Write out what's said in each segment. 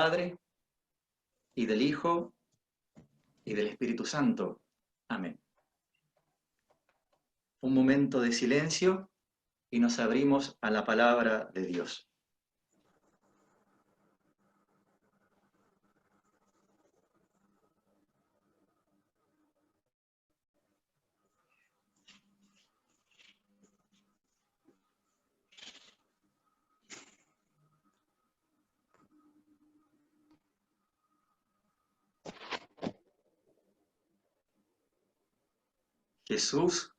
Padre, y del Hijo, y del Espíritu Santo. Amén. Un momento de silencio y nos abrimos a la palabra de Dios. Jesús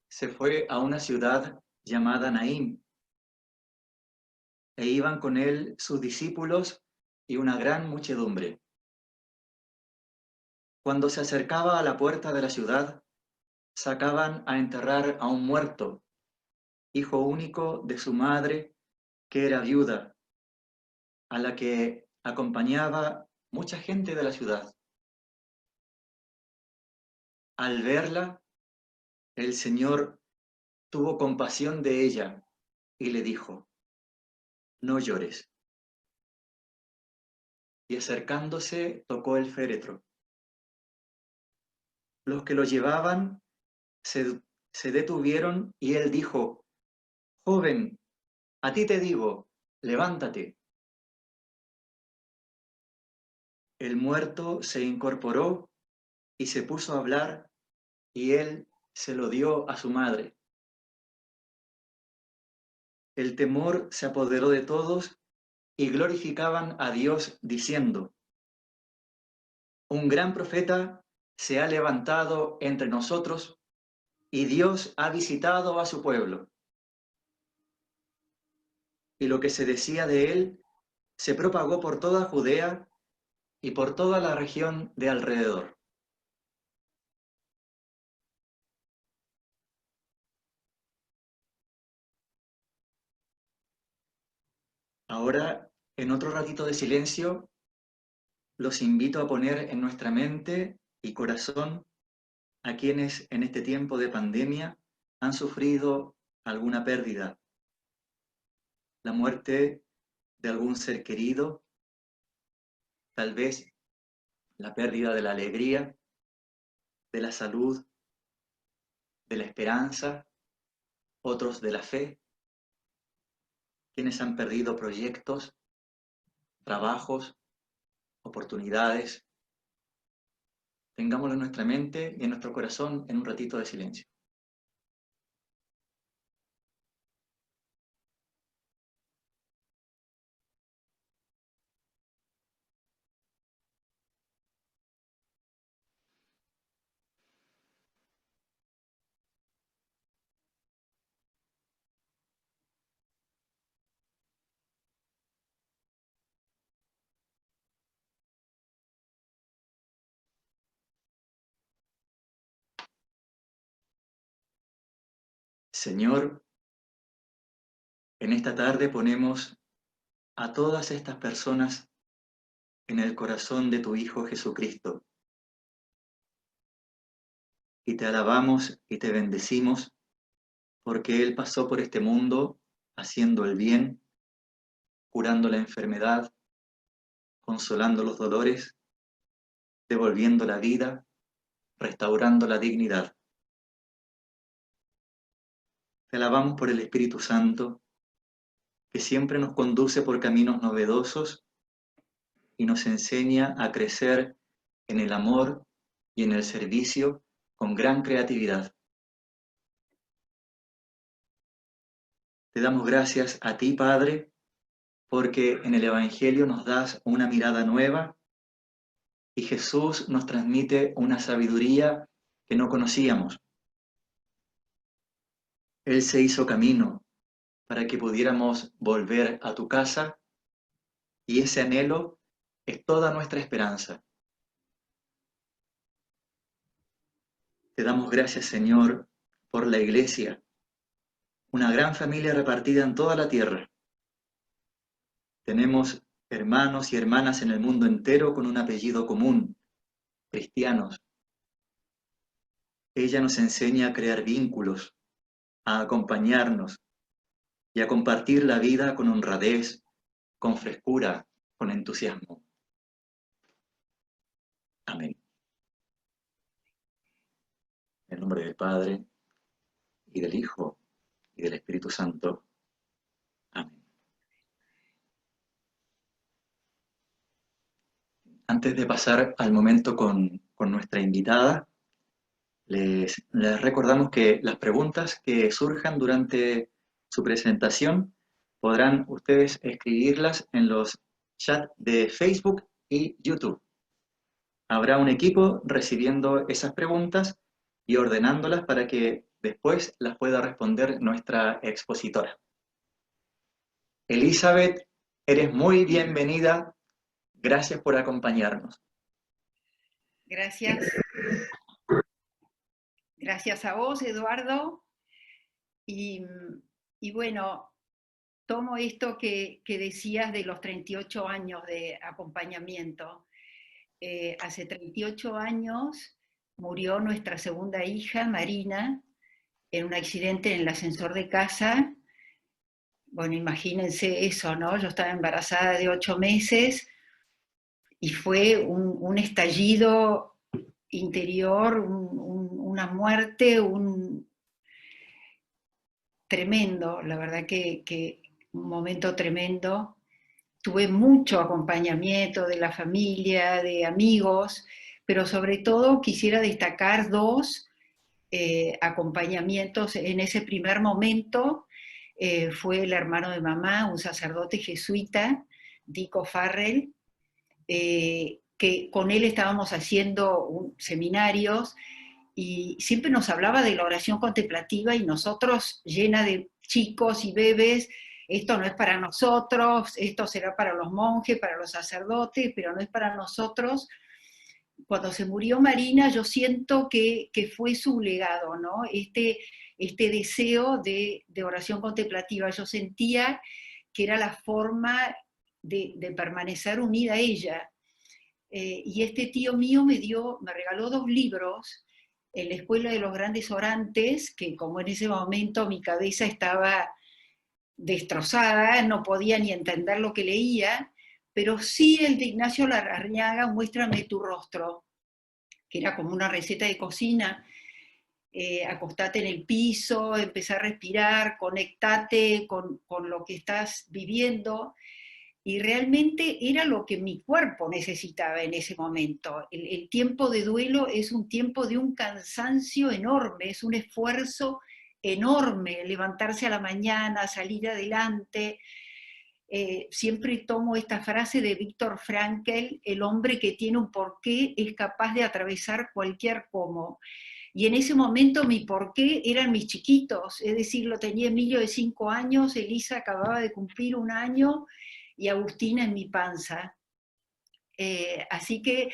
se fue a una ciudad llamada Naín, e iban con él sus discípulos y una gran muchedumbre. Cuando se acercaba a la puerta de la ciudad, sacaban a enterrar a un muerto, hijo único de su madre, que era viuda, a la que acompañaba mucha gente de la ciudad. Al verla, el Señor tuvo compasión de ella y le dijo: no llores. Y acercándose tocó el féretro. Los que lo llevaban se detuvieron y él dijo: joven, a ti te digo, levántate. El muerto se incorporó y se puso a hablar, y él se lo dio a su madre. El temor se apoderó de todos y glorificaban a Dios diciendo: un gran profeta se ha levantado entre nosotros y Dios ha visitado a su pueblo. Y lo que se decía de él se propagó por toda Judea y por toda la región de alrededor. Ahora, en otro ratito de silencio, los invito a poner en nuestra mente y corazón a quienes en este tiempo de pandemia han sufrido alguna pérdida, la muerte de algún ser querido, tal vez la pérdida de la alegría, de la salud, de la esperanza, otros de la fe, quienes han perdido proyectos, trabajos, oportunidades. Tengámoslo en nuestra mente y en nuestro corazón en un ratito de silencio. Señor, en esta tarde ponemos a todas estas personas en el corazón de tu Hijo Jesucristo, y te alabamos y te bendecimos porque Él pasó por este mundo haciendo el bien, curando la enfermedad, consolando los dolores, devolviendo la vida, restaurando la dignidad. Te alabamos por el Espíritu Santo, que siempre nos conduce por caminos novedosos y nos enseña a crecer en el amor y en el servicio con gran creatividad. Te damos gracias a ti, Padre, porque en el Evangelio nos das una mirada nueva y Jesús nos transmite una sabiduría que no conocíamos. Él se hizo camino para que pudiéramos volver a tu casa, y ese anhelo es toda nuestra esperanza. Te damos gracias, Señor, por la Iglesia, una gran familia repartida en toda la tierra. Tenemos hermanos y hermanas en el mundo entero con un apellido común, cristianos. Ella nos enseña a crear vínculos, a acompañarnos y a compartir la vida con honradez, con frescura, con entusiasmo. Amén. En el nombre del Padre, y del Hijo, y del Espíritu Santo. Amén. Antes de pasar al momento con nuestra invitada, les recordamos que las preguntas que surjan durante su presentación podrán ustedes escribirlas en los chats de Facebook y YouTube. Habrá un equipo recibiendo esas preguntas y ordenándolas para que después las pueda responder nuestra expositora. Elizabeth, eres muy bienvenida. Gracias por acompañarnos. Gracias. Gracias a vos, Eduardo. Y bueno, tomo esto que decías de los 38 años de acompañamiento. Hace 38 años murió nuestra segunda hija, Marina, en un accidente en el ascensor de casa. Bueno, imagínense eso, ¿no? Yo estaba embarazada de 8 meses y fue un estallido interior, una muerte, tremendo, la verdad que un momento tremendo. Tuve mucho acompañamiento de la familia, de amigos, pero sobre todo quisiera destacar dos acompañamientos en ese primer momento. Fue el hermano de mamá, un sacerdote jesuita, Dico Farrell, que con él estábamos haciendo seminarios y siempre nos hablaba de la oración contemplativa y nosotros, llena de chicos y bebés, esto no es para nosotros, esto será para los monjes, para los sacerdotes, pero no es para nosotros. Cuando se murió Marina, yo siento que fue su legado, ¿no? Este deseo de oración contemplativa. Yo sentía que era la forma de permanecer unida a ella. Y este tío mío me regaló 2 libros en la Escuela de los Grandes Orantes, que como en ese momento mi cabeza estaba destrozada, no podía ni entender lo que leía, pero sí el de Ignacio Larrañaga, Muéstrame tu rostro, que era como una receta de cocina. Acostate en el piso, empezá a respirar, conectate con lo que estás viviendo, y realmente era lo que mi cuerpo necesitaba en ese momento. El tiempo de duelo es un tiempo de un cansancio enorme, es un esfuerzo enorme, levantarse a la mañana, salir adelante. Siempre tomo esta frase de Viktor Frankl: el hombre que tiene un porqué es capaz de atravesar cualquier cómo. Y en ese momento mi porqué eran mis chiquitos, es decir, lo tenía Emilio de 5 años, Elisa acababa de cumplir 1 año, y Agustina en mi panza. Así que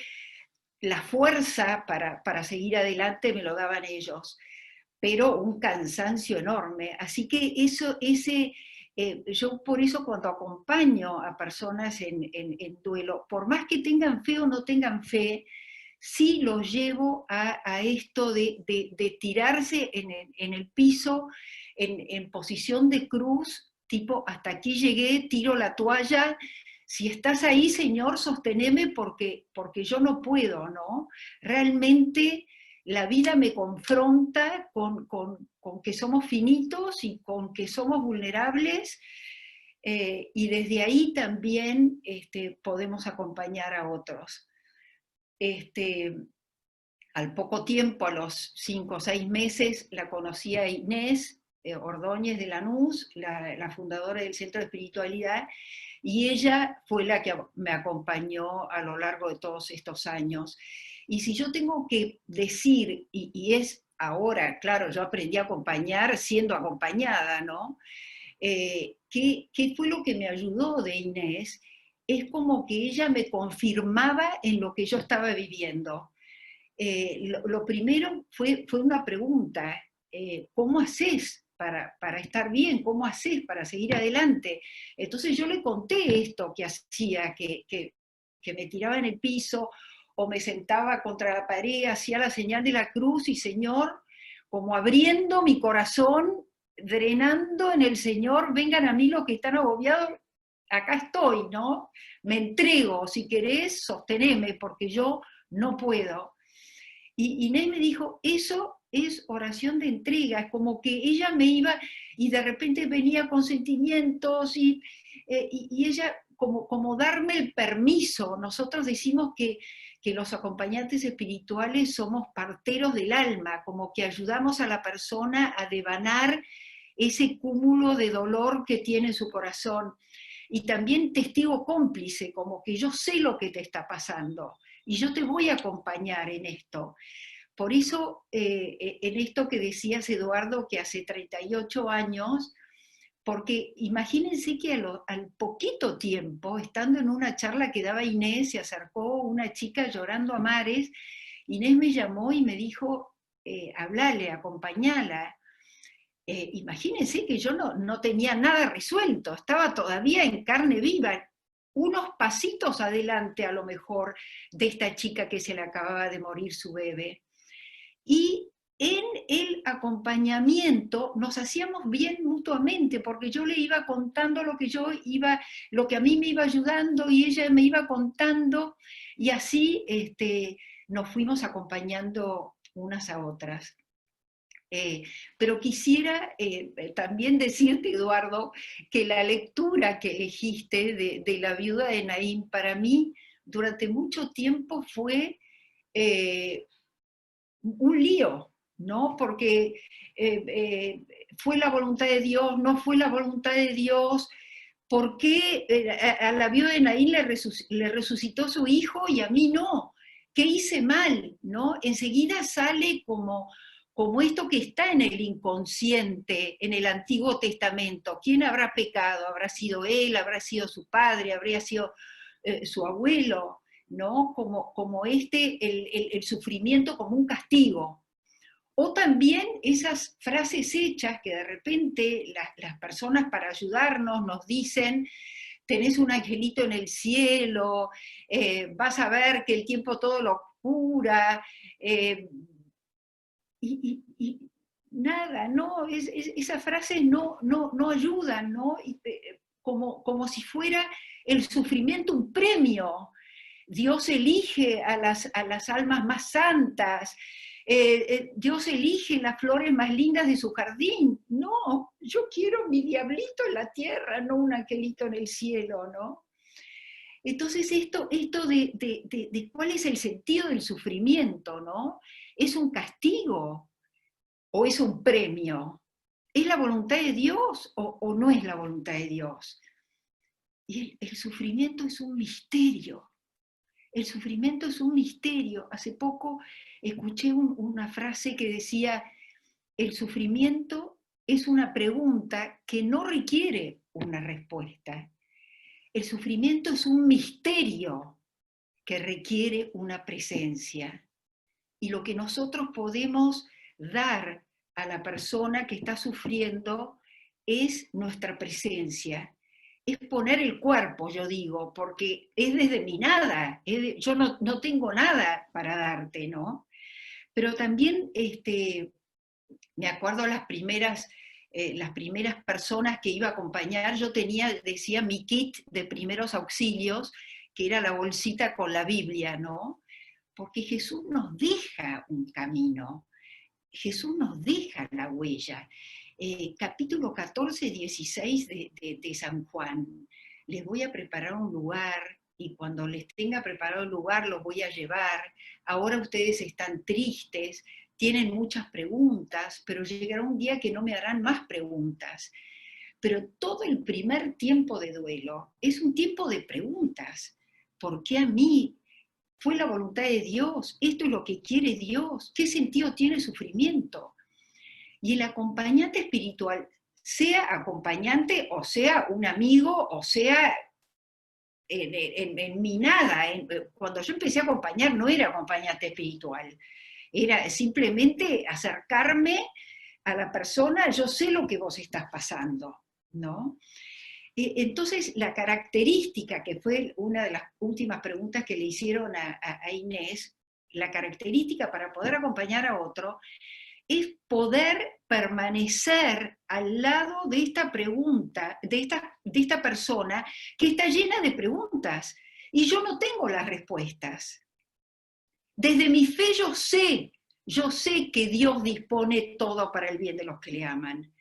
la fuerza para seguir adelante me lo daban ellos, pero un cansancio enorme. Así que yo por eso cuando acompaño a personas en duelo, por más que tengan fe o no tengan fe, sí los llevo a esto de tirarse en el piso en posición de cruz, tipo, hasta aquí llegué, tiro la toalla, si estás ahí, Señor, sosteneme porque yo no puedo, ¿no? Realmente la vida me confronta con que somos finitos y con que somos vulnerables, y desde ahí también podemos acompañar a otros. Al poco tiempo, a los 5 o 6 meses, la conocí a Inés Ordóñez de Lanús, la fundadora del Centro de Espiritualidad, y ella fue la que me acompañó a lo largo de todos estos años. Y si yo tengo que decir, y es ahora, claro, yo aprendí a acompañar siendo acompañada, ¿no? ¿Qué fue lo que me ayudó de Inés? Es como que ella me confirmaba en lo que yo estaba viviendo. Lo primero fue una pregunta: ¿cómo haces para estar bien? ¿Cómo haces para seguir adelante? Entonces yo le conté esto que hacía, que me tiraba en el piso o me sentaba contra la pared, hacía la señal de la cruz y, Señor, como abriendo mi corazón, drenando en el Señor, vengan a mí los que están agobiados, acá estoy, ¿no? Me entrego, si querés, sosteneme, porque yo no puedo. Y Inés me dijo, eso es oración de entrega, es como que ella me iba y de repente venía con sentimientos y ella como darme el permiso. Nosotros decimos que los acompañantes espirituales somos parteros del alma, como que ayudamos a la persona a devanar ese cúmulo de dolor que tiene en su corazón. Y también testigo cómplice, como que yo sé lo que te está pasando y yo te voy a acompañar en esto. Por eso, en esto que decías, Eduardo, que hace 38 años, porque imagínense que al poquito tiempo, estando en una charla que daba Inés, se acercó una chica llorando a mares, Inés me llamó y me dijo, hablale, acompañala. Imagínense que yo no tenía nada resuelto, estaba todavía en carne viva, unos pasitos adelante a lo mejor de esta chica que se le acababa de morir su bebé. Y en el acompañamiento nos hacíamos bien mutuamente, porque yo le iba contando lo que a mí me iba ayudando y ella me iba contando, y así nos fuimos acompañando unas a otras. Pero quisiera también decirte, Eduardo, que la lectura que elegiste de La viuda de Naín, para mí, durante mucho tiempo fue un lío, ¿no? Porque fue la voluntad de Dios, no fue la voluntad de Dios. ¿Por qué a la viuda de Naín le resucitó su hijo y a mí no? ¿Qué hice mal? ¿No? Enseguida sale como esto que está en el inconsciente, en el Antiguo Testamento. ¿Quién habrá pecado? ¿Habrá sido él? ¿Habrá sido su padre? ¿Habría sido su abuelo? ¿No? Como el sufrimiento como un castigo. O también esas frases hechas que de repente las personas para ayudarnos nos dicen, tenés un angelito en el cielo, vas a ver que el tiempo todo lo cura, y nada, no, esas frases no ayudan, ¿no? Como si fuera el sufrimiento un premio. Dios elige a las almas más santas, Dios elige las flores más lindas de su jardín. No, yo quiero mi diablito en la tierra, no un angelito en el cielo, ¿no? Entonces esto de cuál es el sentido del sufrimiento, ¿no? ¿Es un castigo o es un premio? ¿Es la voluntad de Dios o no es la voluntad de Dios? Y el sufrimiento es un misterio. El sufrimiento es un misterio. Hace poco escuché una frase que decía, el sufrimiento es una pregunta que no requiere una respuesta. El sufrimiento es un misterio que requiere una presencia. Y lo que nosotros podemos dar a la persona que está sufriendo es nuestra presencia. Es poner el cuerpo, yo digo, porque es desde mi nada, yo no tengo nada para darte, ¿no? Pero también me acuerdo las primeras personas que iba a acompañar, yo decía, mi kit de primeros auxilios, que era la bolsita con la Biblia, ¿no? Porque Jesús nos deja un camino, Jesús nos deja la huella. Capítulo 14, 16 de San Juan. Les voy a preparar un lugar y cuando les tenga preparado el lugar los voy a llevar. Ahora ustedes están tristes, tienen muchas preguntas, pero llegará un día que no me harán más preguntas. Pero todo el primer tiempo de duelo es un tiempo de preguntas. ¿Por qué a mí? ¿Fue la voluntad de Dios? ¿Esto es lo que quiere Dios? ¿Qué sentido tiene el sufrimiento? Y el acompañante espiritual, sea acompañante o sea un amigo o sea en mi nada, cuando yo empecé a acompañar no era acompañante espiritual, era simplemente acercarme a la persona, yo sé lo que vos estás pasando, ¿no? Entonces, la característica, que fue una de las últimas preguntas que le hicieron a Inés, la característica para poder acompañar a otro, es poder permanecer al lado de esta pregunta, de esta persona que está llena de preguntas, y yo no tengo las respuestas. Desde mi fe yo sé que Dios dispone todo para el bien de los que le aman.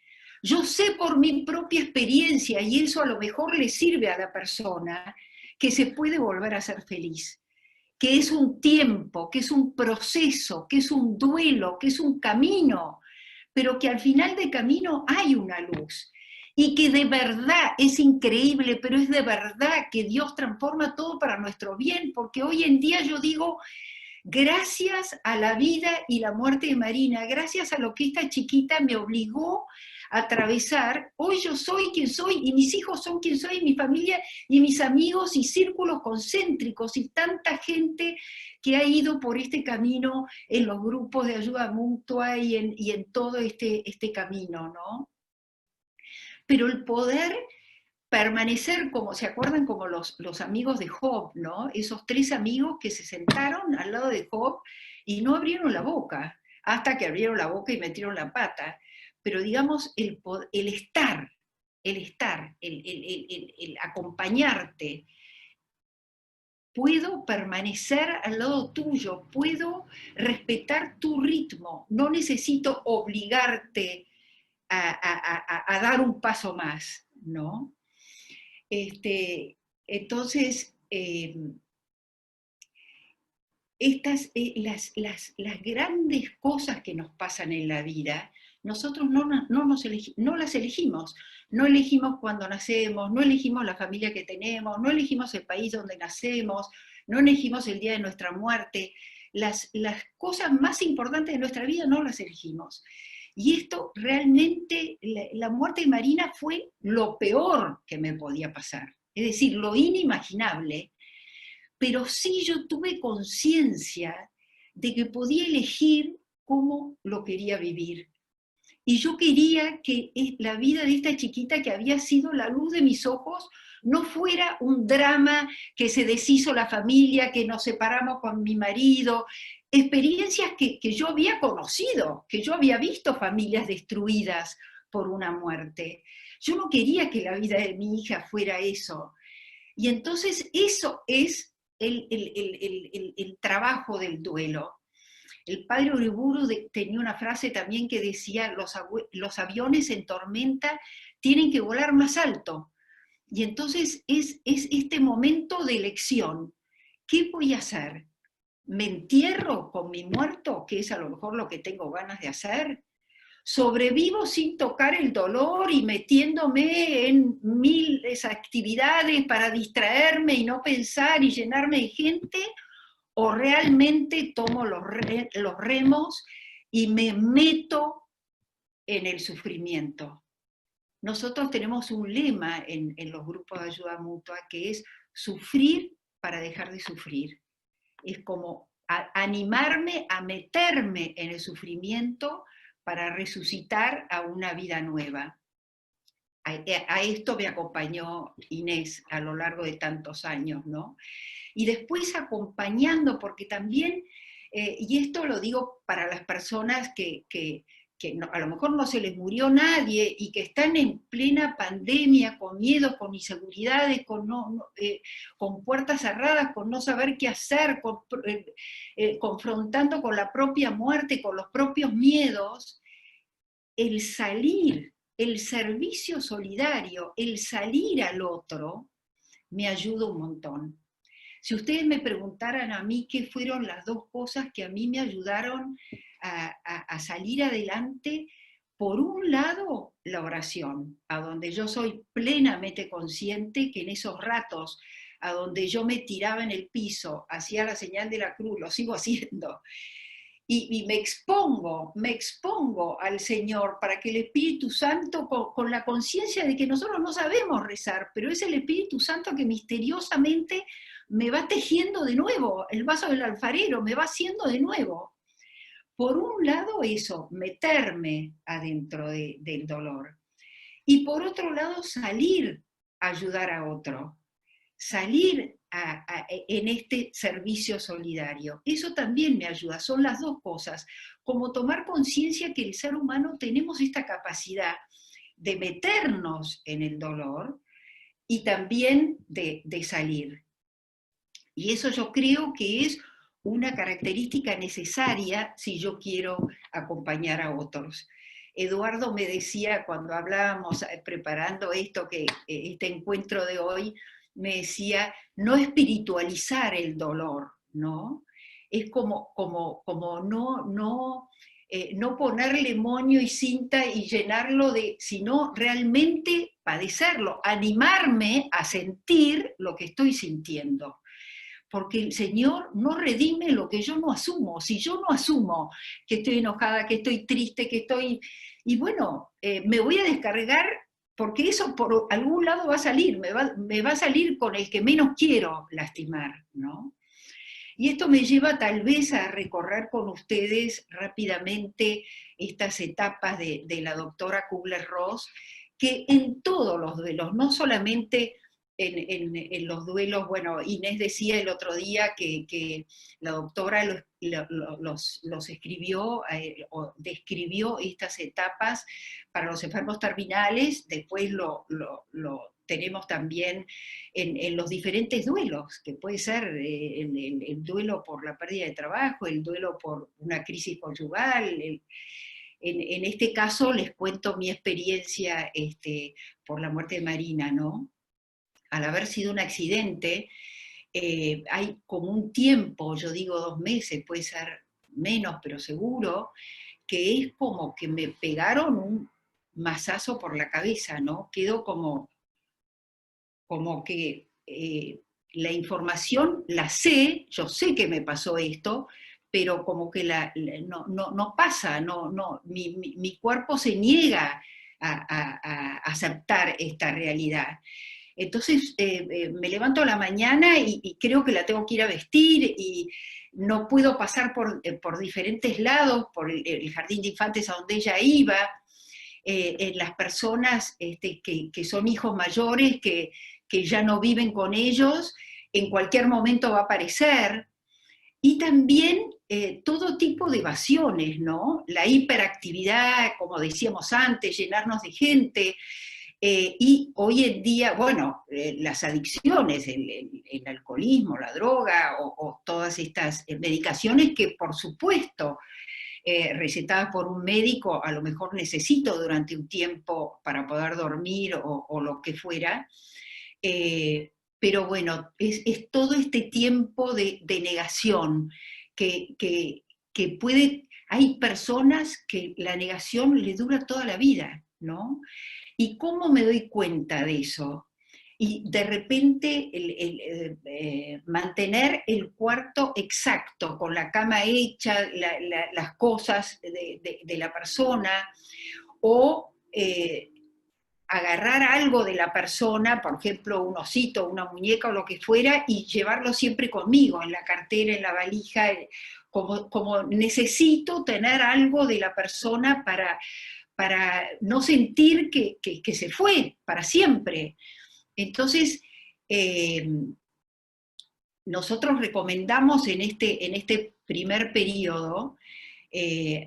Yo sé por mi propia experiencia, y eso a lo mejor le sirve a la persona, que se puede volver a ser feliz, que es un tiempo, que es un proceso, que es un duelo, que es un camino, pero que al final del camino hay una luz. Y que de verdad es increíble, pero es de verdad que Dios transforma todo para nuestro bien, porque hoy en día yo digo, gracias a la vida y la muerte de Marina, gracias a lo que esta chiquita me obligó a atravesar, hoy yo soy quien soy, y mis hijos son quien soy, y mi familia, y mis amigos, y círculos concéntricos, y tanta gente que ha ido por este camino en los grupos de ayuda mutua y en todo este camino, ¿no? Pero el poder permanecer, como se acuerdan, como los amigos de Job, ¿no? Esos 3 amigos que se sentaron al lado de Job y no abrieron la boca, hasta que abrieron la boca y metieron la pata. Pero digamos, el estar, el acompañarte, puedo permanecer al lado tuyo, puedo respetar tu ritmo, no necesito obligarte a dar un paso más, ¿no? Entonces, las grandes cosas que nos pasan en la vida, nosotros no las elegimos. No elegimos cuando nacemos, no elegimos la familia que tenemos, no elegimos el país donde nacemos, no elegimos el día de nuestra muerte. Las cosas más importantes de nuestra vida no las elegimos. Y esto realmente, la muerte de Marina fue lo peor que me podía pasar. Es decir, lo inimaginable, pero sí yo tuve conciencia de que podía elegir cómo lo quería vivir. Y yo quería que la vida de esta chiquita, que había sido la luz de mis ojos, no fuera un drama, que se deshizo la familia, que nos separamos con mi marido, experiencias que yo había conocido, que yo había visto familias destruidas por una muerte. Yo no quería que la vida de mi hija fuera eso. Y entonces eso es el trabajo del duelo. El padre Uriburu tenía una frase también que decía, los aviones en tormenta tienen que volar más alto. Y entonces es este momento de elección. ¿Qué voy a hacer? ¿Me entierro con mi muerto, que es a lo mejor lo que tengo ganas de hacer? ¿Sobrevivo sin tocar el dolor y metiéndome en miles actividades para distraerme y no pensar y llenarme de gente? ¿O realmente tomo los remos y me meto en el sufrimiento? Nosotros tenemos un lema en los grupos de ayuda mutua que es sufrir para dejar de sufrir. Es como animarme a meterme en el sufrimiento para resucitar a una vida nueva. A esto me acompañó Inés a lo largo de tantos años, ¿no? Y después acompañando, porque también, y esto lo digo para las personas que no, a lo mejor no se les murió nadie y que están en plena pandemia, con miedo, con inseguridades, con puertas cerradas, con no saber qué hacer, confrontando con la propia muerte, con los propios miedos, el salir, el servicio solidario, el salir al otro, me ayuda un montón. Si ustedes me preguntaran a mí qué fueron las 2 cosas que a mí me ayudaron a salir adelante, por un lado, la oración, a donde yo soy plenamente consciente que en esos ratos a donde yo me tiraba en el piso, hacía la señal de la cruz, lo sigo haciendo, y me expongo al Señor para que el Espíritu Santo, con la conciencia de que nosotros no sabemos rezar, pero es el Espíritu Santo que misteriosamente me va tejiendo de nuevo, el vaso del alfarero me va haciendo de nuevo. Por un lado eso, meterme adentro del dolor. Y por otro lado salir a ayudar a otro. Salir en este servicio solidario. Eso también me ayuda, son las dos cosas, como tomar conciencia que el ser humano tenemos esta capacidad de meternos en el dolor y también de salir. Y eso yo creo que es una característica necesaria si yo quiero acompañar a otros. Eduardo me decía cuando hablábamos preparando esto, este encuentro de hoy, me decía, no espiritualizar el dolor, ¿no? Es como no ponerle moño y cinta y llenarlo de, sino realmente padecerlo, animarme a sentir lo que estoy sintiendo. Porque el Señor no redime lo que yo no asumo. Si yo no asumo que estoy enojada, que estoy triste, que estoy... Y bueno, me voy a descargar porque eso por algún lado va a salir, me va a salir con el que menos quiero lastimar, ¿no? Y esto me lleva tal vez a recorrer con ustedes rápidamente estas etapas de la doctora Kubler-Ross, que en todos los duelos, no solamente en los duelos, bueno, Inés decía el otro día que la doctora los escribió, o describió estas etapas para los enfermos terminales, después lo tenemos también en los diferentes duelos, que puede ser el duelo por la pérdida de trabajo, el duelo por una crisis conyugal. En este caso les cuento mi experiencia por la muerte de Marina, ¿no? Al haber sido un accidente, hay como un tiempo, yo digo 2 meses, puede ser menos, pero seguro, que es como que me pegaron un mazazo por la cabeza, ¿no? Quedo como que la información la sé, yo sé que me pasó esto, pero como que no pasa, mi cuerpo se niega a aceptar esta realidad. Entonces me levanto a la mañana y creo que la tengo que ir a vestir y no puedo pasar por diferentes lados, por el jardín de infantes a donde ella iba, en las personas que son hijos mayores, que ya no viven con ellos, en cualquier momento va a aparecer, y también todo tipo de evasiones, ¿no? La hiperactividad, como decíamos antes, llenarnos de gente, y hoy en día, bueno, las adicciones, el alcoholismo, la droga, o todas estas medicaciones que por supuesto recetadas por un médico, a lo mejor necesito durante un tiempo para poder dormir o lo que fuera, pero bueno, es todo este tiempo de negación que puede, hay personas que la negación les dura toda la vida, ¿no? ¿Y cómo me doy cuenta de eso? Y de repente mantener el cuarto exacto, con la cama hecha, las cosas de la persona, o agarrar algo de la persona, por ejemplo, un osito, una muñeca o lo que fuera, y llevarlo siempre conmigo, en la cartera, en la valija, como necesito tener algo de la persona para no sentir que se fue para siempre. Entonces, nosotros recomendamos en este primer periodo,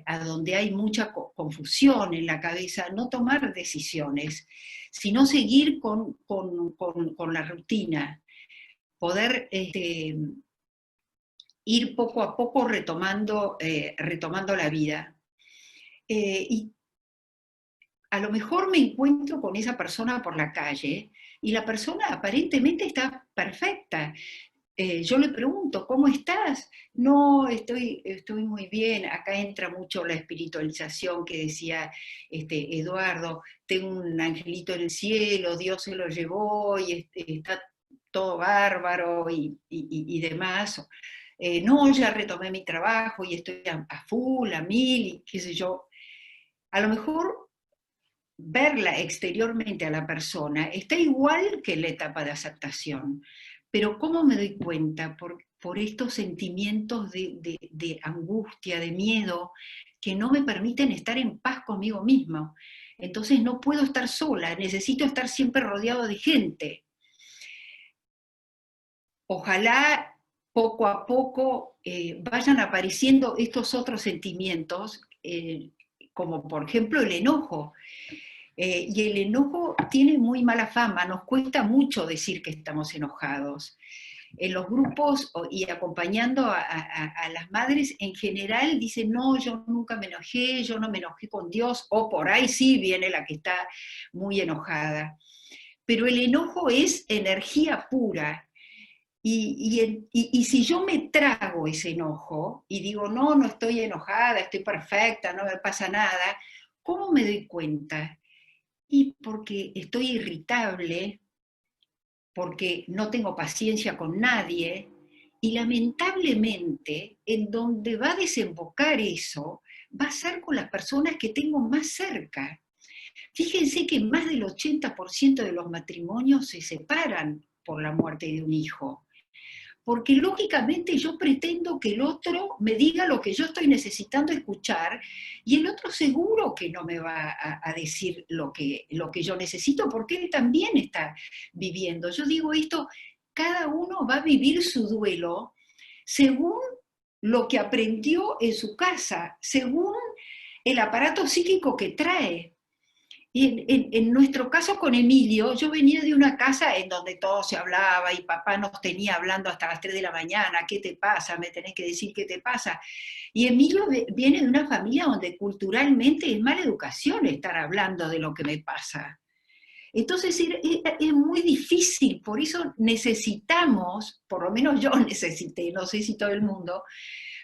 a donde hay mucha confusión en la cabeza, no tomar decisiones, sino seguir con la rutina, poder ir poco a poco retomando la vida. Y a lo mejor me encuentro con esa persona por la calle y la persona aparentemente está perfecta. Yo le pregunto, ¿cómo estás? No, estoy muy bien. Acá entra mucho la espiritualización que decía Eduardo. Tengo un angelito en el cielo, Dios se lo llevó y está todo bárbaro y demás. No, ya retomé mi trabajo y estoy a full, a mil, y qué sé yo. A lo mejor verla exteriormente a la persona está igual que en la etapa de aceptación, pero ¿cómo me doy cuenta? Por estos sentimientos de angustia, de miedo, que no me permiten estar en paz conmigo mismo. Entonces no puedo estar sola, necesito estar siempre rodeado de gente. ojalá poco a poco vayan apareciendo estos otros sentimientos, como por ejemplo el enojo. Y el enojo tiene muy mala fama, nos cuesta mucho decir que estamos enojados. En los grupos y acompañando a las madres, en general dicen, no, yo nunca me enojé, yo no me enojé con Dios, o por ahí sí viene la que está muy enojada. Pero el enojo es energía pura. Y si yo me trago ese enojo y digo, no, no estoy enojada, estoy perfecta, no me pasa nada, ¿cómo me doy cuenta? Y porque estoy irritable, porque no tengo paciencia con nadie, y lamentablemente en donde va a desembocar eso va a ser con las personas que tengo más cerca. Fíjense que más del 80% de los matrimonios se separan por la muerte de un hijo, porque lógicamente yo pretendo que el otro me diga lo que yo estoy necesitando escuchar, y el otro seguro que no me va a decir lo que yo necesito, porque él también está viviendo. Yo digo esto, cada uno va a vivir su duelo según lo que aprendió en su casa, según el aparato psíquico que trae. Y en nuestro caso con Emilio, yo venía de una casa en donde todo se hablaba y papá nos tenía hablando hasta las 3 de la mañana, ¿qué te pasa? Me tenés que decir qué te pasa. Y Emilio viene de una familia donde culturalmente es mala educación estar hablando de lo que me pasa. Entonces es muy difícil, por eso necesitamos, por lo menos yo necesité, no sé si todo el mundo,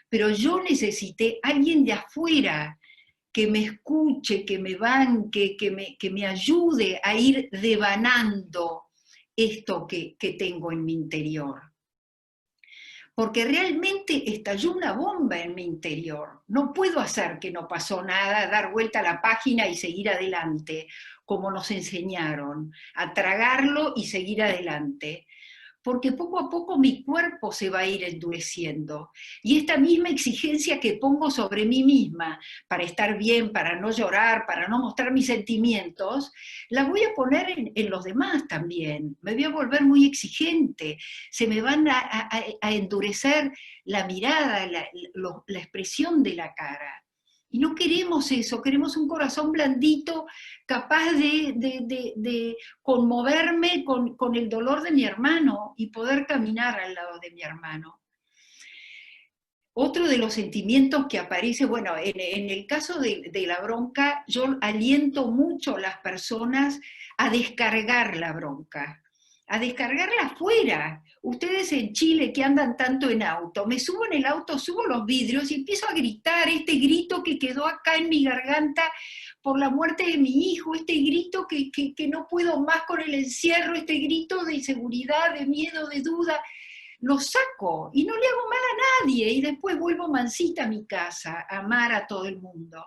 pero yo necesité alguien de afuera que me escuche, que me banque, que me ayude a ir devanando esto que tengo en mi interior. Porque realmente estalló una bomba en mi interior. No puedo hacer que no pasó nada, dar vuelta a la página y seguir adelante, como nos enseñaron, a tragarlo y seguir adelante, porque poco a poco mi cuerpo se va a ir endureciendo. Y esta misma exigencia que pongo sobre mí misma para estar bien, para no llorar, para no mostrar mis sentimientos, la voy a poner en los demás también. Me voy a volver muy exigente, se me van a endurecer la mirada, la expresión de la cara. Y no queremos eso, queremos un corazón blandito, capaz de conmoverme con el dolor de mi hermano y poder caminar al lado de mi hermano. Otro de los sentimientos que aparece, bueno, en el caso de la bronca, yo aliento mucho a las personas a descargar la bronca, a descargarla afuera. Ustedes en Chile que andan tanto en auto, me subo en el auto, subo los vidrios y empiezo a gritar este grito que quedó acá en mi garganta por la muerte de mi hijo, este grito que no puedo más con el encierro, este grito de inseguridad, de miedo, de duda, lo saco y no le hago mal a nadie y después vuelvo mansita a mi casa, a amar a todo el mundo.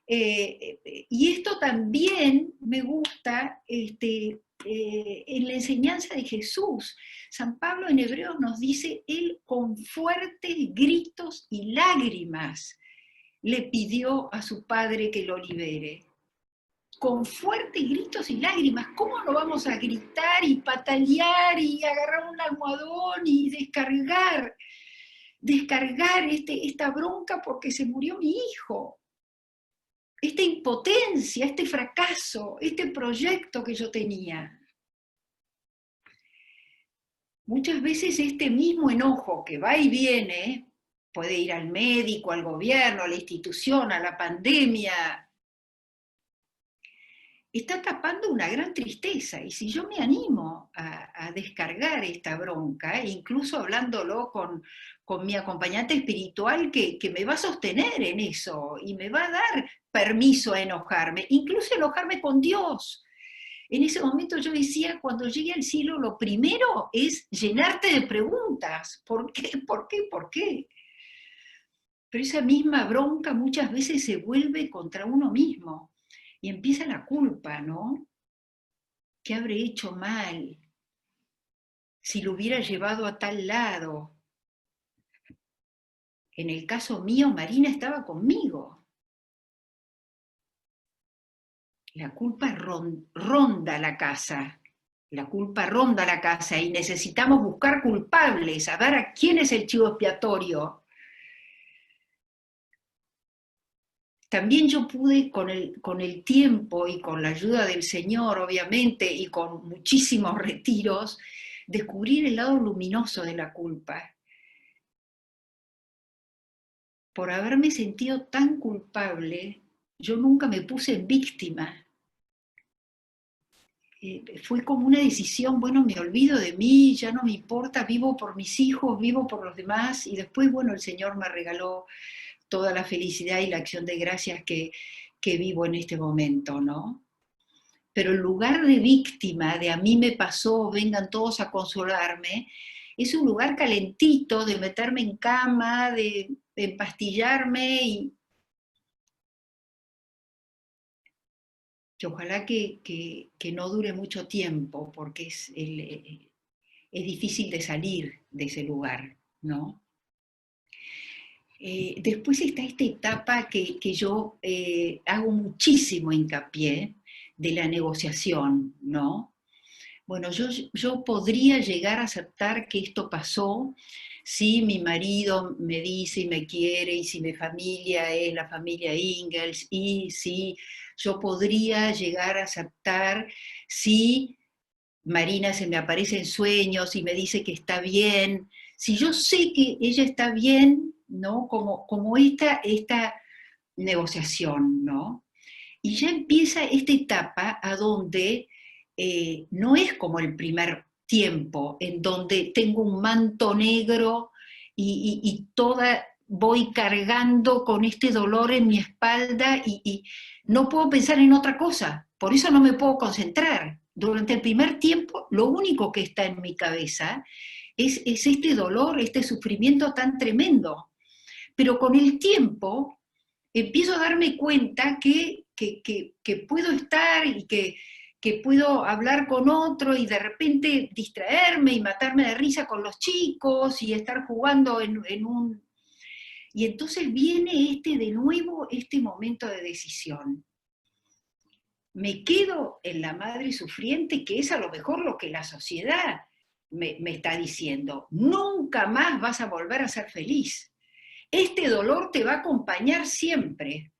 Y esto también me gusta en la enseñanza de Jesús. San Pablo en Hebreos nos dice, él con fuertes gritos y lágrimas le pidió a su padre que lo libere. Con fuertes gritos y lágrimas, ¿cómo no vamos a gritar y patalear y agarrar un almohadón y descargar esta bronca porque se murió mi hijo? Esta impotencia, este fracaso, este proyecto que yo tenía. Muchas veces este mismo enojo que va y viene, puede ir al médico, al gobierno, a la institución, a la pandemia, está tapando una gran tristeza. Y si yo me animo a descargar esta bronca, incluso hablándolo con mi acompañante espiritual que me va a sostener en eso y me va a dar permiso a enojarme, incluso enojarme con Dios. En ese momento yo decía, cuando llegue al cielo, lo primero es llenarte de preguntas. ¿Por qué? ¿Por qué? ¿Por qué? Pero esa misma bronca muchas veces se vuelve contra uno mismo. Y empieza la culpa, ¿no? ¿Qué habré hecho mal? Si lo hubiera llevado a tal lado. En el caso mío, Marina estaba conmigo. La culpa ronda la casa. La culpa ronda la casa y necesitamos buscar culpables, a ver a quién es el chivo expiatorio. También yo pude con el tiempo y con la ayuda del Señor, obviamente, y con muchísimos retiros, descubrir el lado luminoso de la culpa. Por haberme sentido tan culpable, yo nunca me puse en víctima. Fue como una decisión, bueno, me olvido de mí, ya no me importa, vivo por mis hijos, vivo por los demás, y después, bueno, el Señor me regaló toda la felicidad y la acción de gracias que vivo en este momento, ¿no? Pero en lugar de víctima, de a mí me pasó, vengan todos a consolarme, es un lugar calentito de meterme en cama, de empastillarme y que ojalá que no dure mucho tiempo, porque es difícil de salir de ese lugar, ¿no? Después está esta etapa que yo hago muchísimo hincapié de la negociación, ¿no? Bueno, yo podría llegar a aceptar que esto pasó si mi marido me dice y me quiere, y si mi familia es la familia Ingalls, y si yo podría llegar a aceptar si Marina se me aparece en sueños y me dice que está bien, si yo sé que ella está bien, ¿no? Como esta negociación, ¿no? Y ya empieza esta etapa a donde no es como el primer tiempo, en donde tengo un manto negro y toda voy cargando con este dolor en mi espalda y no puedo pensar en otra cosa, por eso no me puedo concentrar. Durante el primer tiempo, lo único que está en mi cabeza es este dolor, este sufrimiento tan tremendo. Pero con el tiempo empiezo a darme cuenta que puedo estar y que puedo hablar con otro y de repente distraerme y matarme de risa con los chicos y estar jugando en un... Y entonces viene de nuevo este momento de decisión. Me quedo en la madre sufriente, que es a lo mejor lo que la sociedad me está diciendo. Nunca más vas a volver a ser feliz. Este dolor te va a acompañar siempre.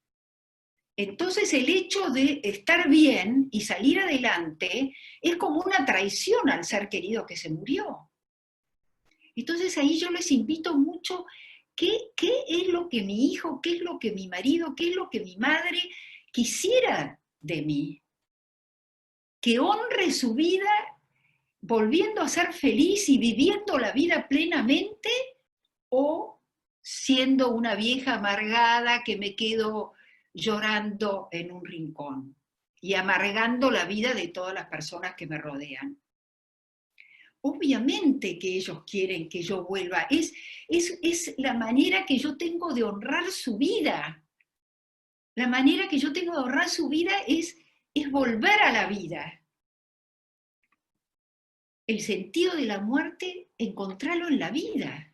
Entonces el hecho de estar bien y salir adelante es como una traición al ser querido que se murió. Entonces ahí yo les invito mucho, ¿qué es lo que mi hijo, qué es lo que mi marido, qué es lo que mi madre quisiera de mí? Que honre su vida volviendo a ser feliz y viviendo la vida plenamente, o siendo una vieja amargada que me quedo llorando en un rincón y amargando la vida de todas las personas que me rodean. Obviamente que ellos quieren que yo vuelva, es la manera que yo tengo de honrar su vida. La manera que yo tengo de honrar su vida es volver a la vida. El sentido de la muerte, encontrarlo en la vida.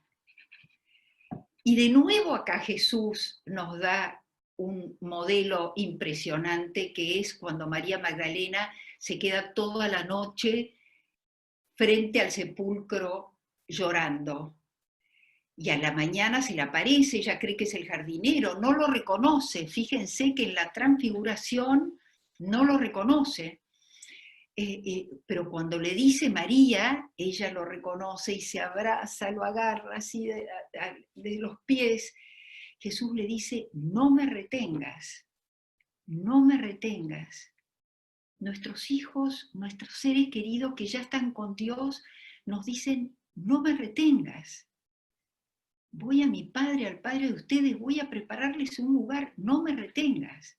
Y de nuevo acá Jesús nos da un modelo impresionante, que es cuando María Magdalena se queda toda la noche frente al sepulcro llorando. Y a la mañana se le aparece, ella cree que es el jardinero, no lo reconoce. Fíjense que en la transfiguración no lo reconoce. Pero cuando le dice María, ella lo reconoce y se abraza, lo agarra así de los pies. Jesús le dice, no me retengas, no me retengas. Nuestros hijos, nuestros seres queridos que ya están con Dios, nos dicen, no me retengas. Voy a mi Padre, al Padre de ustedes, voy a prepararles un lugar, no me retengas.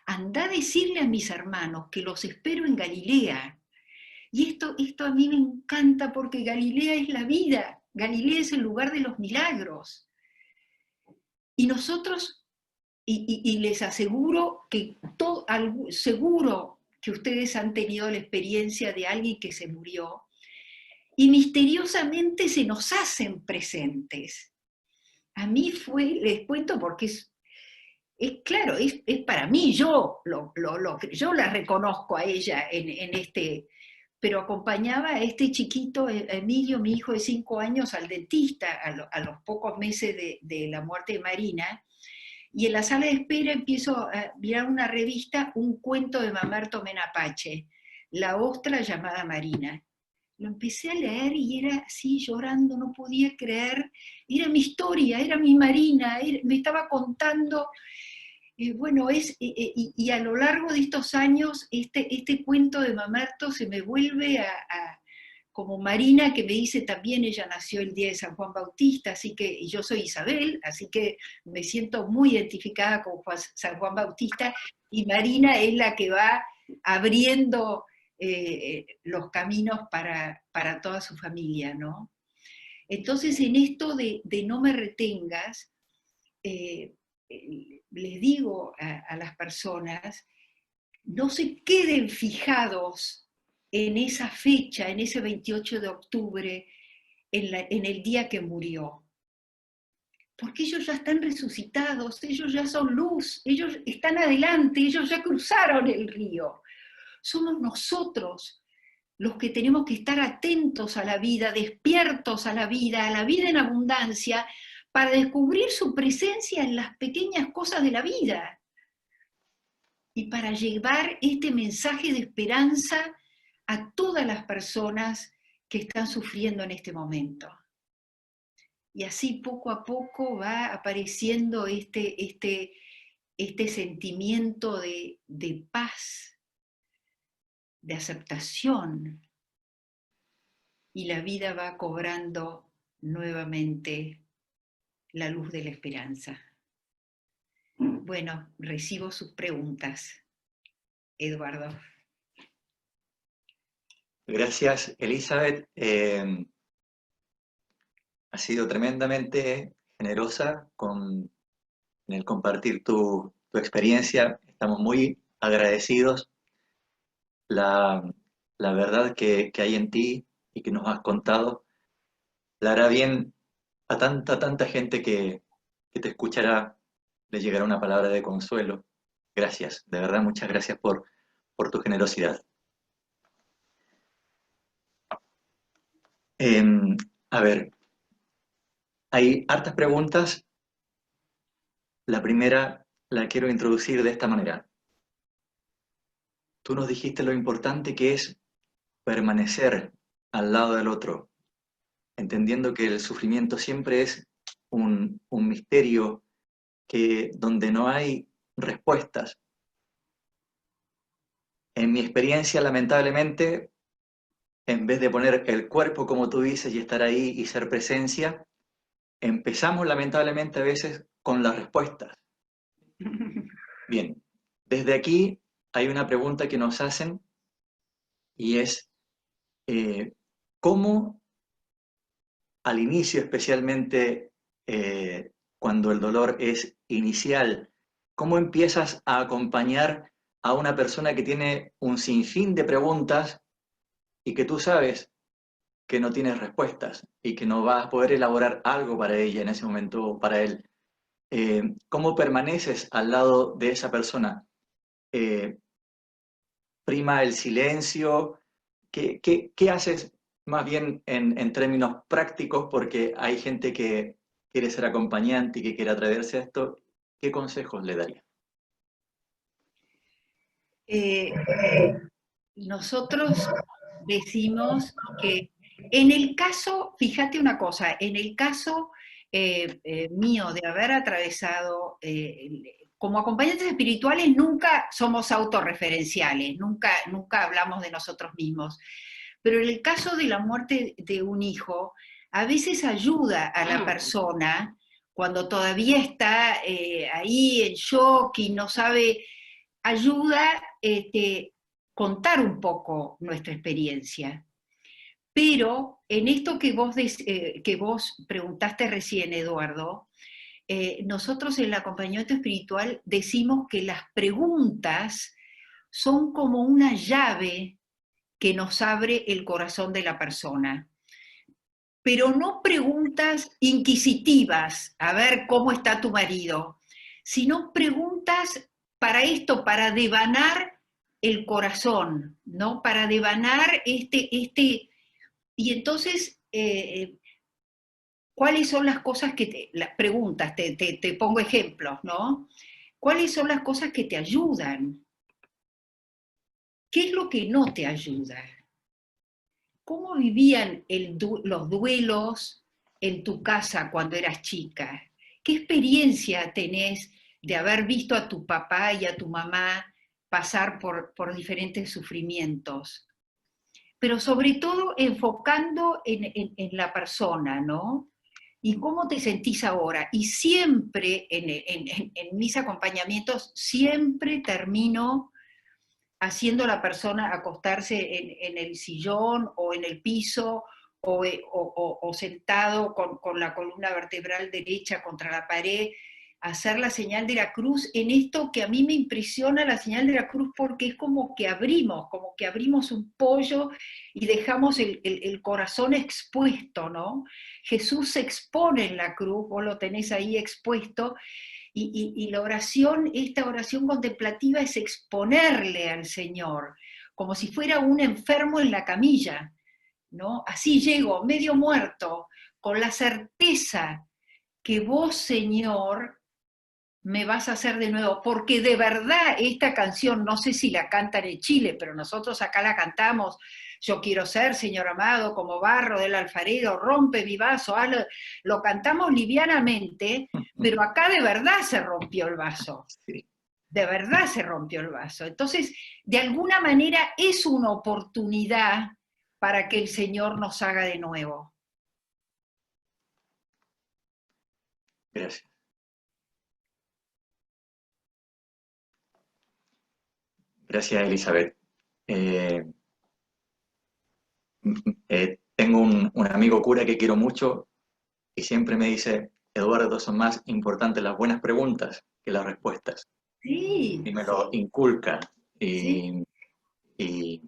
Andá a decirle a mis hermanos que los espero en Galilea. Y esto a mí me encanta porque Galilea es la vida, Galilea es el lugar de los milagros. Y nosotros, y les aseguro que seguro que ustedes han tenido la experiencia de alguien que se murió, y misteriosamente se nos hacen presentes. A mí les cuento porque claro, es para mí, yo la reconozco a ella en este pero acompañaba a este chiquito, Emilio, mi hijo de 5 años, al dentista a los pocos meses de la muerte de Marina, y en la sala de espera empiezo a mirar una revista, un cuento de Mamerto Menapache, La ostra llamada Marina. Lo empecé a leer y era así llorando, no podía creer, era mi historia, era mi Marina, me estaba contando. Bueno, y a lo largo de estos años, este cuento de Mamerto se me vuelve como Marina, que me dice también, ella nació el día de San Juan Bautista, así que, y yo soy Isabel, así que me siento muy identificada con San Juan Bautista, y Marina es la que va abriendo los caminos para toda su familia, ¿no? Entonces, en esto de no me retengas, eh, les digo a las personas, no se queden fijados en esa fecha, en ese 28 de octubre, en el día que murió. Porque ellos ya están resucitados, ellos ya son luz, ellos están adelante, ellos ya cruzaron el río. Somos nosotros los que tenemos que estar atentos a la vida, despiertos a la vida en abundancia, para descubrir su presencia en las pequeñas cosas de la vida y para llevar este mensaje de esperanza a todas las personas que están sufriendo en este momento. Y así poco a poco va apareciendo este sentimiento de paz, de aceptación, y la vida va cobrando nuevamente la luz de la esperanza. Bueno, recibo sus preguntas, Eduardo. Gracias, Elizabeth. Has sido tremendamente generosa en el compartir tu experiencia. Estamos muy agradecidos. La, la verdad que hay en ti y que nos has contado le hará bien a tanta gente que te escuchará, le llegará una palabra de consuelo. Gracias, de verdad, muchas gracias por tu generosidad. A ver, hay hartas preguntas. La primera la quiero introducir de esta manera. Tú nos dijiste lo importante que es permanecer al lado del otro, entendiendo que el sufrimiento siempre es un misterio donde no hay respuestas. En mi experiencia, lamentablemente, en vez de poner el cuerpo, como tú dices, y estar ahí y ser presencia, empezamos lamentablemente a veces con las respuestas. Bien, desde aquí hay una pregunta que nos hacen y es, ¿cómo al inicio, especialmente cuando el dolor es inicial, cómo empiezas a acompañar a una persona que tiene un sinfín de preguntas y que tú sabes que no tienes respuestas y que no vas a poder elaborar algo para ella en ese momento o para él? ¿Cómo permaneces al lado de esa persona? ¿Prima el silencio? ¿Qué haces más bien en términos prácticos? Porque hay gente que quiere ser acompañante y que quiere atreverse a esto. ¿Qué consejos le daría? Nosotros decimos que en el caso, fíjate una cosa, en el caso mío de haber atravesado, como acompañantes espirituales nunca somos autorreferenciales, nunca hablamos de nosotros mismos, pero en el caso de la muerte de un hijo, a veces ayuda a la persona cuando todavía está ahí en shock y no sabe, ayuda contar un poco nuestra experiencia. Pero en esto que vos preguntaste recién, Eduardo, nosotros en el acompañamiento espiritual decimos que las preguntas son como una llave que nos abre el corazón de la persona. Pero no preguntas inquisitivas, a ver cómo está tu marido, sino preguntas para esto, para devanar el corazón, ¿no? Para devanar y entonces, ¿cuáles son las cosas las preguntas, te pongo ejemplos, ¿no? ¿Cuáles son las cosas que te ayudan? ¿Qué es lo que no te ayuda? ¿Cómo vivían los duelos en tu casa cuando eras chica? ¿Qué experiencia tenés de haber visto a tu papá y a tu mamá pasar por diferentes sufrimientos? Pero sobre todo enfocando en la persona, ¿no? ¿Y cómo te sentís ahora? Y siempre en mis acompañamientos, siempre termino haciendo a la persona acostarse en el sillón o en el piso o sentado con la columna vertebral derecha contra la pared, hacer la señal de la cruz en esto que a mí me impresiona la señal de la cruz porque es como que abrimos un pollo y dejamos el corazón expuesto, ¿no? Jesús se expone en la cruz, vos lo tenés ahí expuesto, y la oración, esta oración contemplativa es exponerle al Señor, como si fuera un enfermo en la camilla, ¿no? Así llego, medio muerto, con la certeza que vos, Señor, me vas a hacer de nuevo, porque de verdad esta canción, no sé si la cantan en Chile, pero nosotros acá la cantamos, yo quiero ser, Señor amado, como barro del alfarero, rompe mi vaso, lo cantamos livianamente, pero acá de verdad se rompió el vaso, Sí, de verdad se rompió el vaso. Entonces, de alguna manera es una oportunidad para que el Señor nos haga de nuevo. gracias. Gracias, Elizabeth. Eh, Tengo un amigo cura que quiero mucho y siempre me dice, Eduardo, son más importantes las buenas preguntas que las respuestas. Sí, Y me lo sí, inculca. sí. Y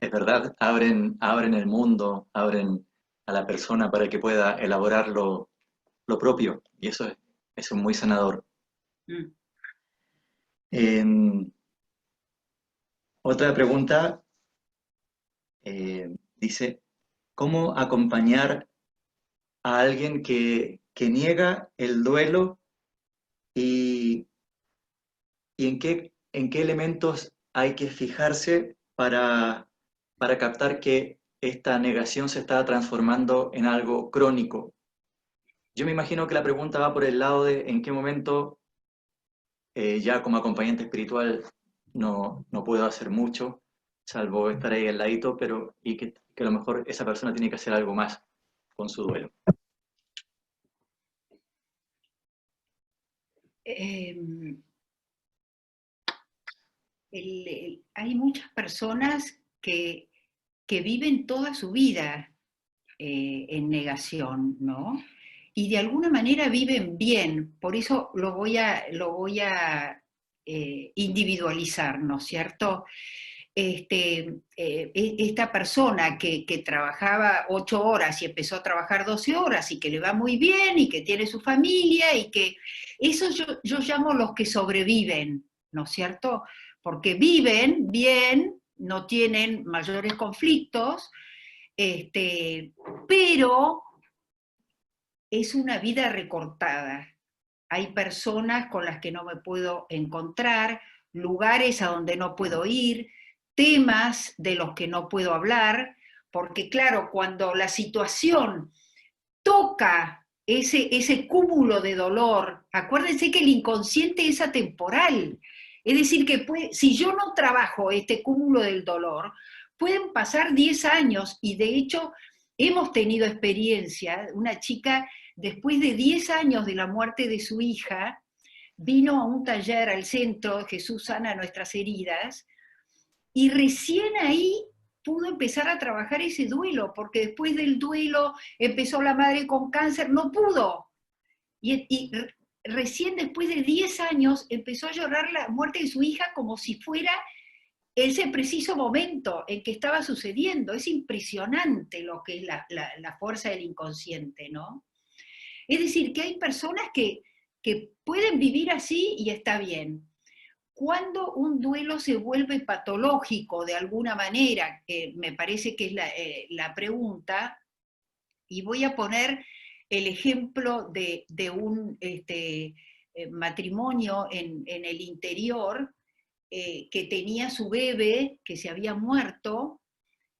es verdad, abren el mundo, abren a la persona para que pueda elaborar lo propio. Y eso es muy sanador. Mm. Eh, Otra pregunta dice, ¿cómo acompañar a alguien que niega el duelo y, y en qué elementos hay que fijarse para captar que esta negación se está transformando en algo crónico? Yo me imagino que la pregunta va por el lado de en qué momento ya como acompañante espiritual no puedo hacer mucho, salvo estar ahí al ladito, pero que a lo mejor esa persona tiene que hacer algo más con su duelo. Eh, hay muchas personas que viven toda su vida en negación, ¿no? Y de alguna manera viven bien, por eso lo voy a individualizar, ¿no es cierto? Esta persona que trabajaba 8 horas y empezó a trabajar 12 horas y que le va muy bien y que tiene su familia y que eso yo llamo los que sobreviven, ¿no es cierto? Porque viven bien, no tienen mayores conflictos, pero es una vida recortada. Hay personas con las que no me puedo encontrar, lugares a donde no puedo ir, temas de los que no puedo hablar, porque claro, cuando la situación toca ese cúmulo de dolor, acuérdense que el inconsciente es atemporal. Es decir, que si yo no trabajo este cúmulo del dolor, pueden pasar 10 años y de hecho hemos tenido experiencia, una chica después de 10 años de la muerte de su hija, vino a un taller al centro, Jesús sana nuestras heridas, y recién ahí pudo empezar a trabajar ese duelo, porque después del duelo empezó la madre con cáncer, no pudo. Y recién después de 10 años empezó a llorar la muerte de su hija como si fuera ese preciso momento en que estaba sucediendo. Es impresionante lo que es la fuerza del inconsciente, ¿no? Es decir, que hay personas que pueden vivir así y está bien. cuando un duelo se vuelve patológico de alguna manera, que me parece que es la pregunta, y voy a poner el ejemplo de un matrimonio en el interior que tenía su bebé que se había muerto,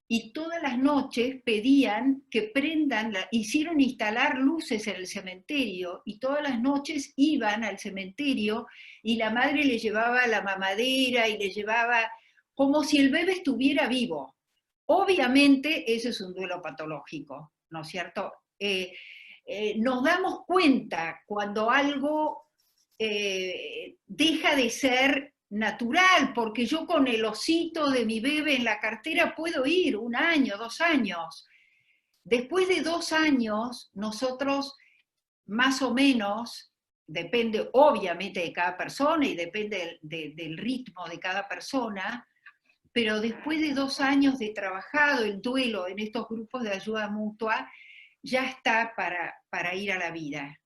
y todas las noches pedían que prendan, hicieron instalar luces en el cementerio, y todas las noches iban al cementerio y la madre le llevaba la mamadera y le llevaba como si el bebé estuviera vivo. Obviamente eso es un duelo patológico, ¿no es cierto? Nos damos cuenta cuando algo deja de ser natural, porque yo con el osito de mi bebé en la cartera puedo ir 1 año, 2 años. Después de 2 años, nosotros más o menos, depende obviamente de cada persona y depende del ritmo de cada persona, pero después de 2 años de trabajado el duelo en estos grupos de ayuda mutua, ya está para ir a la vida.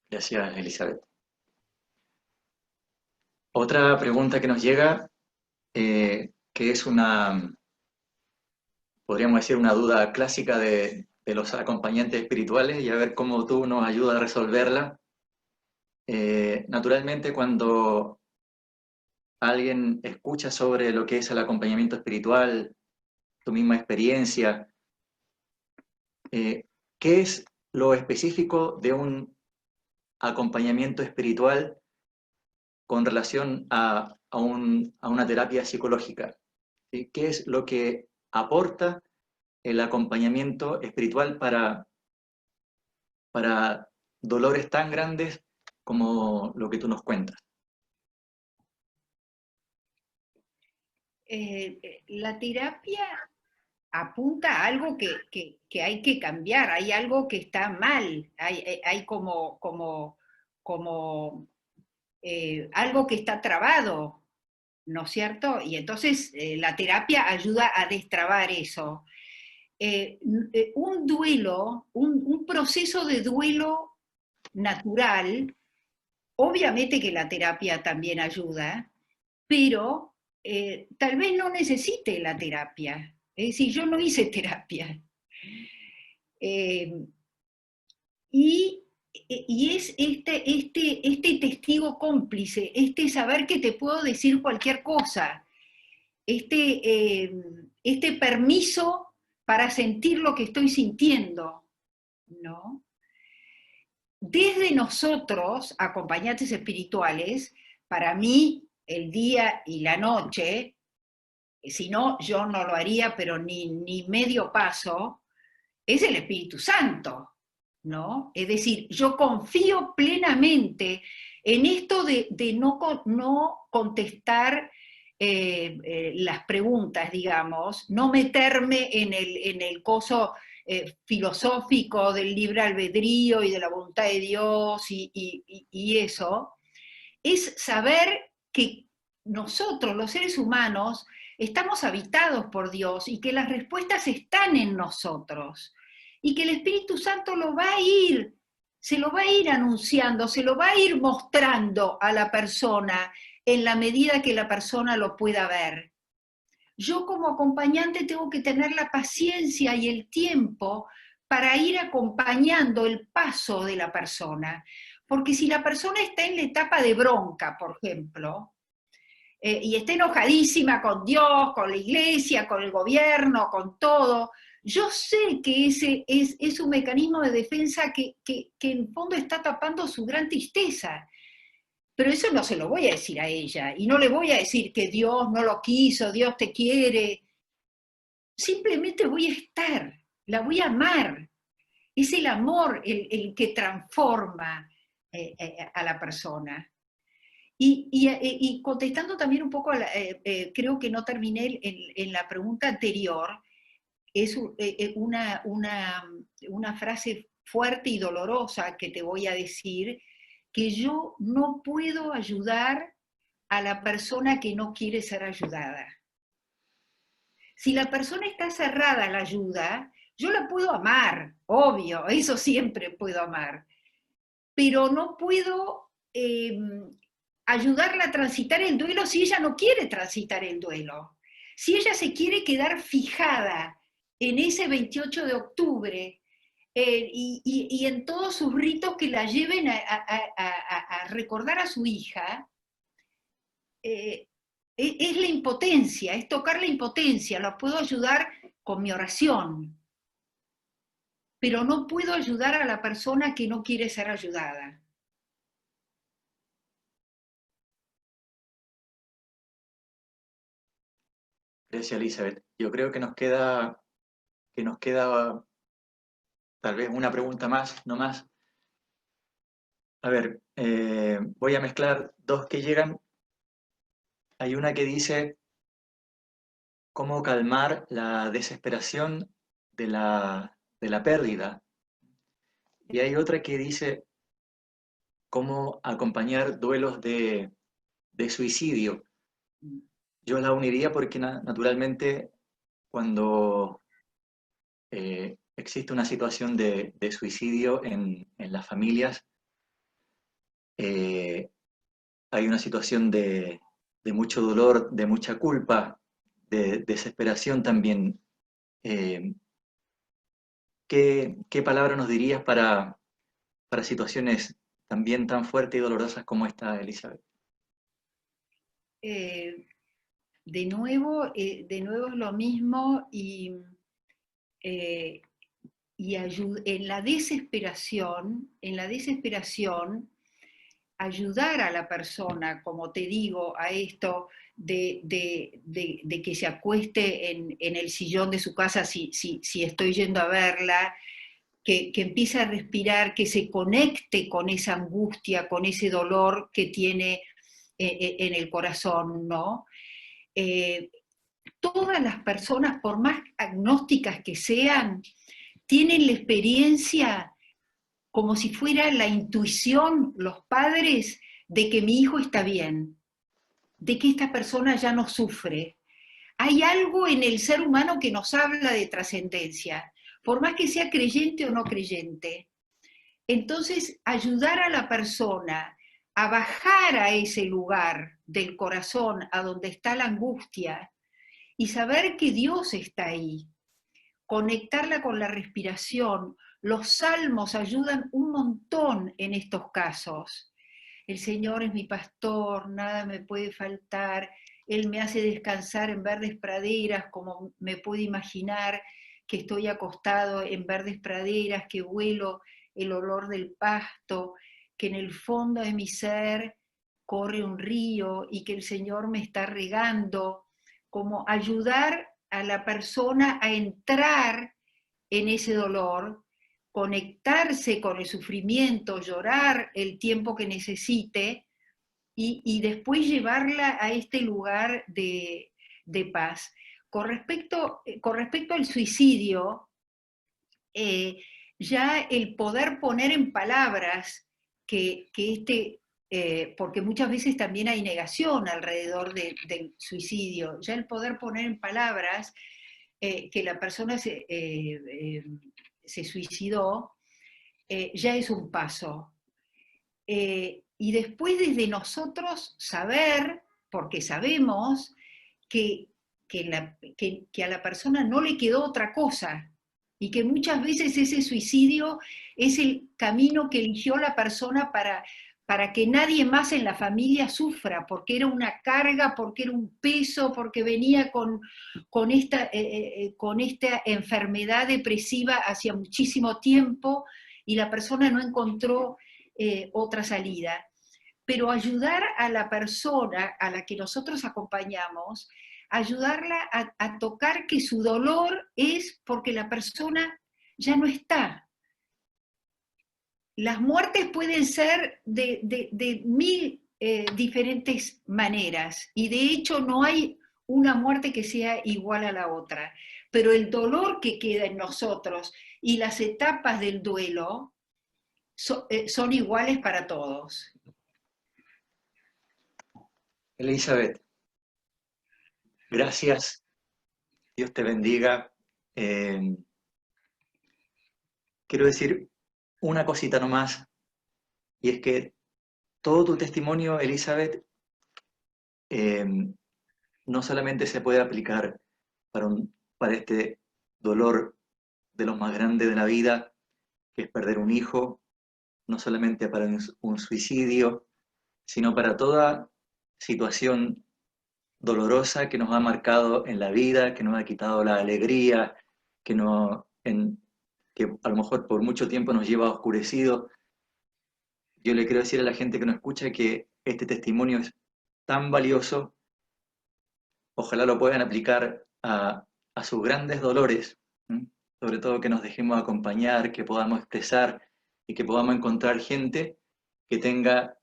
Gracias, Elizabeth. Otra pregunta que nos llega, que es podríamos decir, una duda clásica de los acompañantes espirituales, y a ver cómo tú nos ayudas a resolverla. Naturalmente, cuando alguien escucha sobre lo que es el acompañamiento espiritual, tu misma experiencia, ¿qué es lo específico de un acompañamiento espiritual con relación a una terapia psicológica? ¿Sí? ¿Qué es lo que aporta el acompañamiento espiritual para dolores tan grandes como lo que tú nos cuentas? La terapia apunta a algo que hay que cambiar, hay algo que está mal, hay como algo que está trabado, ¿no es cierto? Y entonces la terapia ayuda a destrabar eso. Un duelo, un proceso de duelo natural, obviamente que la terapia también ayuda, pero tal vez no necesite la terapia. Es decir, yo no hice terapia. Eh, y es este testigo cómplice, este saber que te puedo decir cualquier cosa, este permiso para sentir lo que estoy sintiendo, ¿no? Desde nosotros, acompañantes espirituales, para mí el día y la noche, si no, yo no lo haría, pero ni medio paso, es el Espíritu Santo, ¿no? Es decir, yo confío plenamente en esto de no contestar las preguntas, digamos, no meterme en el coso filosófico del libre albedrío y de la voluntad de Dios y eso, es saber que nosotros, los seres humanos, estamos habitados por Dios y que las respuestas están en nosotros y que el Espíritu Santo lo va a ir, se lo va a ir anunciando, se lo va a ir mostrando a la persona en la medida que la persona lo pueda ver. Yo como acompañante tengo que tener la paciencia y el tiempo para ir acompañando el paso de la persona. Porque si la persona está en la etapa de bronca, por ejemplo, y está enojadísima con Dios, con la iglesia, con el gobierno, con todo, yo sé que ese es un mecanismo de defensa que en fondo está tapando su gran tristeza. Pero eso no se lo voy a decir a ella, y no le voy a decir que Dios no lo quiso, Dios te quiere. Simplemente voy a estar, la voy a amar. Es el amor el que transforma a la persona. Y contestando también un poco, creo que no terminé en la pregunta anterior, es una frase fuerte y dolorosa que te voy a decir, que yo no puedo ayudar a la persona que no quiere ser ayudada. Si la persona está cerrada a la ayuda, Yo la puedo amar, obvio, eso siempre puedo amar, pero no puedo ayudarla a transitar el duelo si ella no quiere transitar el duelo. Si ella se quiere quedar fijada en ese 28 de octubre y en todos sus ritos que la lleven a recordar a su hija, es la impotencia, es tocar la impotencia, la puedo ayudar con mi oración, pero no puedo ayudar a la persona que no quiere ser ayudada. Gracias, Elizabeth. Yo creo que nos queda tal vez una pregunta más, no más. A ver, voy a mezclar dos que llegan. Hay una que dice cómo calmar la desesperación de la pérdida. Y hay otra que dice cómo acompañar duelos de suicidio. Yo la uniría porque naturalmente cuando existe una situación de suicidio en las familias, eh, hay una situación de mucho dolor, de mucha culpa, de desesperación también. Eh, ¿Qué palabra nos dirías para situaciones también tan fuertes y dolorosas como esta, Elizabeth? Eh, de nuevo es lo mismo eh, en la desesperación, ayudar a la persona, como te digo, a esto de que se acueste en el sillón de su casa si estoy yendo a verla, que empiece a respirar, que se conecte con esa angustia, con ese dolor que tiene en el corazón, ¿no? Eh, Todas las personas, por más agnósticas que sean, tienen la experiencia como si fuera la intuición, los padres, de que mi hijo está bien, de que esta persona ya no sufre. Hay algo en el ser humano que nos habla de trascendencia, por más que sea creyente o no creyente. Entonces, ayudar a la persona a bajar a ese lugar del corazón, a donde está la angustia, y saber que Dios está ahí, conectarla con la respiración. Los salmos ayudan un montón en estos casos. El Señor es mi pastor, nada me puede faltar. Él me hace descansar en verdes praderas, como me puede imaginar que estoy acostado en verdes praderas, que huelo el olor del pasto, que en el fondo de mi ser corre un río y que el Señor me está regando, como ayudar a la persona a entrar en ese dolor, conectarse con el sufrimiento, llorar el tiempo que necesite y después llevarla a este lugar de paz. Con respecto al suicidio, eh, ya el poder poner en palabras porque muchas veces también hay negación alrededor del suicidio, ya el poder poner en palabras que la persona se suicidó, ya es un paso. Y después desde nosotros saber, porque sabemos que a la persona no le quedó otra cosa y que muchas veces ese suicidio es el camino que eligió la persona para que nadie más en la familia sufra, porque era una carga, porque era un peso, porque venía con esta enfermedad depresiva hacía muchísimo tiempo y la persona no encontró otra salida. Pero ayudar a la persona a la que nosotros acompañamos, ayudarla a tocar que su dolor es porque la persona ya no está. Las muertes pueden ser de mil diferentes maneras y de hecho no hay una muerte que sea igual a la otra, pero el dolor que queda en nosotros y las etapas del duelo son iguales para todos. Elizabeth, gracias. Dios te bendiga. quiero decir una cosita nomás, y es que todo tu testimonio, Elizabeth, eh, no solamente se puede aplicar para este dolor de los más grandes de la vida, que es perder un hijo, no solamente para un suicidio, sino para toda situación dolorosa que nos ha marcado en la vida, que nos ha quitado la alegría, que a lo mejor por mucho tiempo nos lleva oscurecido. Yo le quiero decir a la gente que nos escucha que este testimonio es tan valioso, ojalá lo puedan aplicar a sus grandes dolores, ¿m? Sobre todo que nos dejemos acompañar, que podamos expresar y que podamos encontrar gente que tenga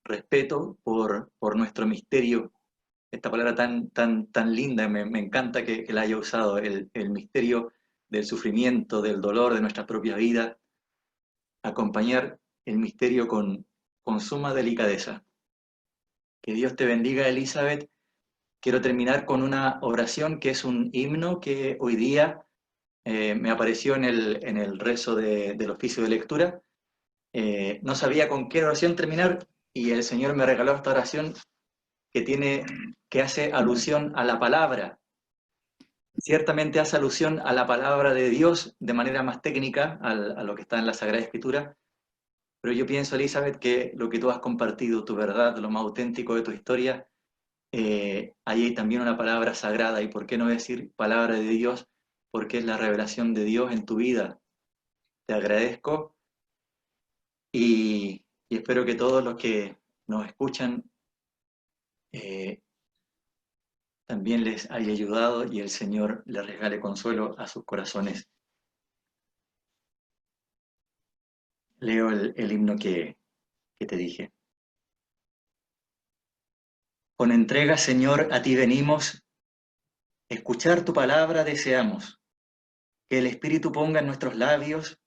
respeto por nuestro misterio. Esta palabra tan linda, me encanta que la haya usado, el misterio del sufrimiento, del dolor de nuestra propia vida, acompañar el misterio con suma delicadeza. Que Dios te bendiga, Elizabeth. Quiero terminar con una oración que es un himno que hoy día me apareció en el rezo del oficio de lectura. No sabía con qué oración terminar y el Señor me regaló esta oración que hace alusión a la palabra. Ciertamente hace alusión a la palabra de Dios de manera más técnica, a lo que está en la Sagrada Escritura, pero yo pienso, Elizabeth, que lo que tú has compartido, tu verdad, lo más auténtico de tu historia, ahí hay también una palabra sagrada, y por qué no decir palabra de Dios, porque es la revelación de Dios en tu vida. Te agradezco y espero que todos los que nos escuchan eh, también les haya ayudado y el Señor les regale consuelo a sus corazones. Leo el himno que te dije. Con entrega, Señor, a ti venimos, escuchar tu palabra deseamos, que el Espíritu ponga en nuestros labios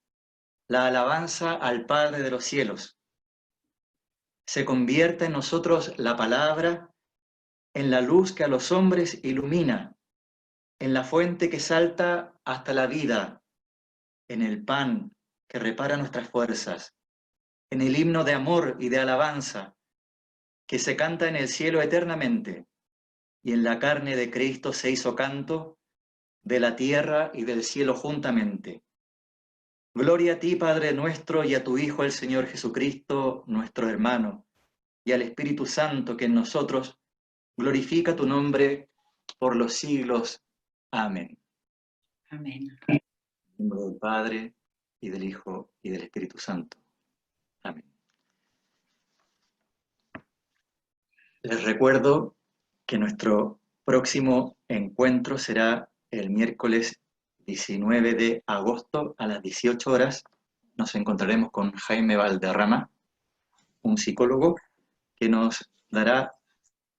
la alabanza al Padre de los cielos. Se convierta en nosotros la palabra, en la luz que a los hombres ilumina, en la fuente que salta hasta la vida, en el pan que repara nuestras fuerzas, en el himno de amor y de alabanza que se canta en el cielo eternamente, y en la carne de Cristo se hizo canto de la tierra y del cielo juntamente. Gloria a ti, Padre nuestro, y a tu Hijo, el Señor Jesucristo, nuestro hermano, y al Espíritu Santo que en nosotros glorifica tu nombre por los siglos. Amén. Amén. En el nombre del Padre, y del Hijo, y del Espíritu Santo. Amén. Les recuerdo que nuestro próximo encuentro será el miércoles 19 de agosto a las 18 horas. Nos encontraremos con Jaime Valderrama, un psicólogo que nos dará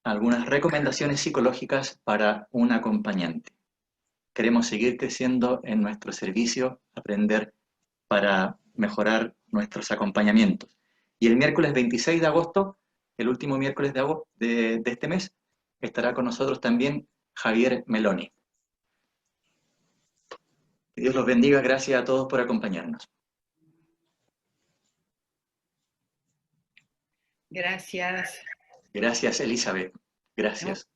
algunas recomendaciones psicológicas para un acompañante. Queremos seguir creciendo en nuestro servicio, aprender para mejorar nuestros acompañamientos. Y el miércoles 26 de agosto, el último miércoles de este mes, estará con nosotros también Javier Meloni. Que Dios los bendiga, gracias a todos por acompañarnos. Gracias. Gracias, Elizabeth. Gracias.